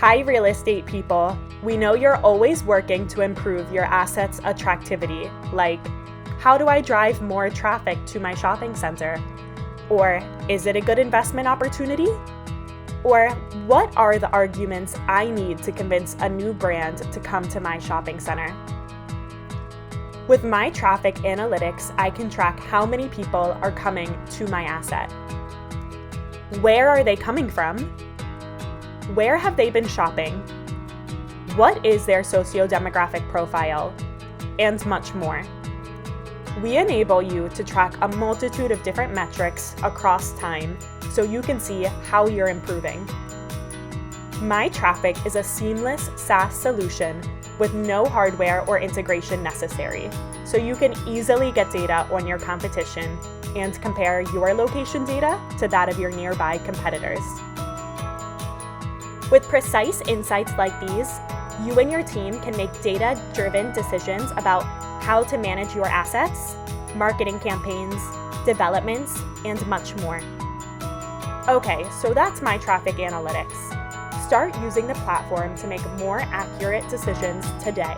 Hi, real estate people. We know you're always working to improve your assets' attractivity, like, how do I drive more traffic to my shopping center? Or, is it a good investment opportunity? Or, what are the arguments I need to convince a new brand to come to my shopping center? With Mytraffic analytics, I can track how many people are coming to my asset. Where are they coming from? Where have they been shopping? What is their socio-demographic profile? And much more. We enable you to track a multitude of different metrics across time so you can see how you're improving. Mytraffic is a seamless SaaS solution with no hardware or integration necessary, so you can easily get data on your competition and compare your location data to that of your nearby competitors. With precise insights like these, you and your team can make data-driven decisions about how to manage your assets, marketing campaigns, developments, and much more. Okay, so that's Mytraffic analytics. Start using the platform to make more accurate decisions today.